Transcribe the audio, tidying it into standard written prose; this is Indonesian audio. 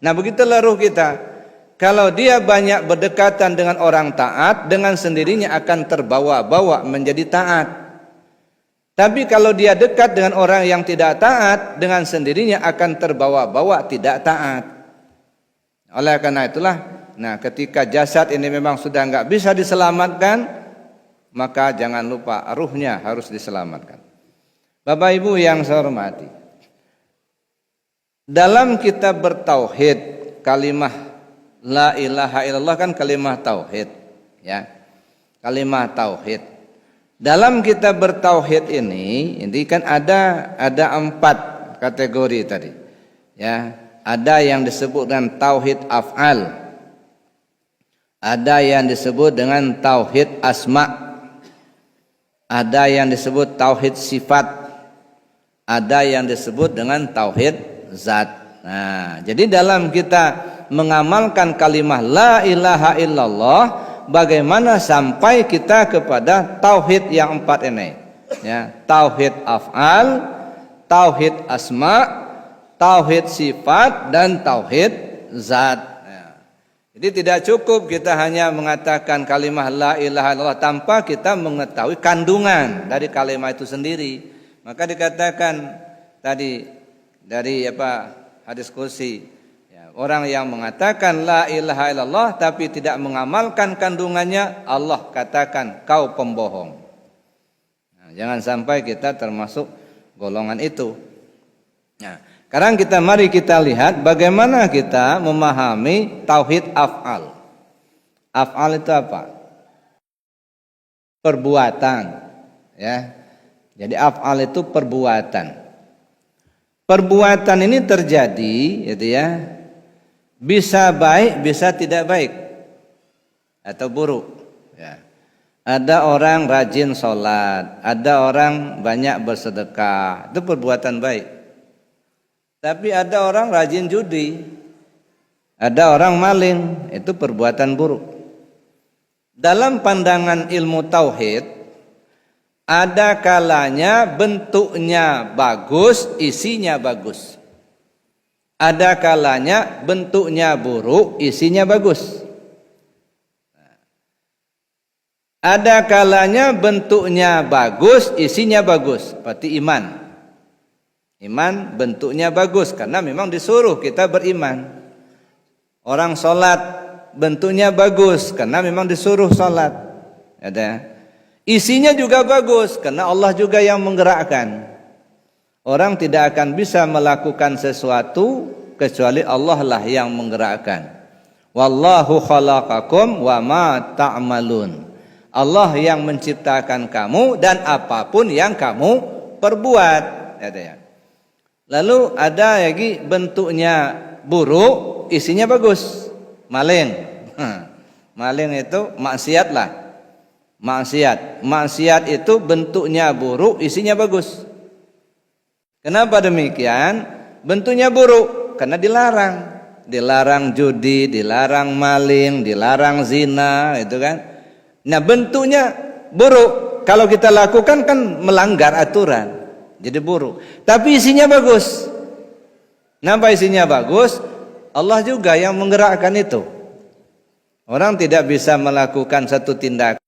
Nah, begitulah ruh kita. Kalau dia banyak berdekatan dengan orang taat, dengan sendirinya akan terbawa-bawa menjadi taat. Tapi kalau dia dekat dengan orang yang tidak taat, dengan sendirinya akan terbawa-bawa tidak taat. Oleh karena itulah, nah ketika jasad ini memang sudah nggak bisa diselamatkan, maka jangan lupa ruhnya harus diselamatkan. Bapak Ibu yang saya hormati, dalam kitab bertauhid, kalimah la ilaha illallah kan kalimah tauhid, ya, kalimah tauhid. Dalam kitab bertauhid ini kan ada 4 kategori tadi, ya. Ada yang disebut dengan tauhid af'al, ada yang disebut dengan tauhid asma, ada yang disebut tauhid sifat, ada yang disebut dengan tauhid zat. Nah, jadi dalam kita mengamalkan kalimah la ilaha illallah, bagaimana sampai kita kepada tauhid yang 4 ini, ya, tauhid af'al, tauhid asma, tauhid sifat, dan tauhid zat. Ya. Jadi tidak cukup kita hanya mengatakan kalimah la ilaha illallah tanpa kita mengetahui kandungan dari kalimah itu sendiri. Maka dikatakan tadi dari hadis qudsi, orang yang mengatakan la ilaha illallah tapi tidak mengamalkan kandungannya, Allah katakan kau pembohong. Nah, jangan sampai kita termasuk golongan itu. Nah, sekarang mari kita lihat bagaimana kita memahami tauhid af'al. Af'al itu apa? Perbuatan, ya. Jadi af'al itu perbuatan. Perbuatan ini terjadi, gitu ya. Bisa baik, bisa tidak baik atau buruk, ya. Ada orang rajin sholat, ada orang banyak bersedekah, itu perbuatan baik. Tapi ada orang rajin judi, ada orang maling, itu perbuatan buruk. Dalam pandangan ilmu tauhid, ada kalanya bentuknya bagus, isinya bagus. Ada kalanya bentuknya buruk, isinya bagus. Ada kalanya bentuknya bagus, isinya bagus. Seperti iman. Iman bentuknya bagus karena memang disuruh kita beriman. Orang sholat bentuknya bagus karena memang disuruh sholat. Ada. Isinya juga bagus karena Allah juga yang menggerakkan. Orang tidak akan bisa melakukan sesuatu kecuali Allah lah yang menggerakkan. Wallahu khalaqakum wa ma ta'malun. Allah yang menciptakan kamu dan apapun yang kamu perbuat. Lalu ada lagi bentuknya buruk, isinya bagus. Maling. Maling itu maksiat lah. Maksiat itu bentuknya buruk, isinya bagus. Kenapa demikian? Bentuknya buruk karena dilarang. Dilarang judi, dilarang maling, dilarang zina, itu kan. Nah, bentuknya buruk. Kalau kita lakukan kan melanggar aturan. Jadi buruk. Tapi isinya bagus. Kenapa isinya bagus? Allah juga yang menggerakkan itu. Orang tidak bisa melakukan satu tindakan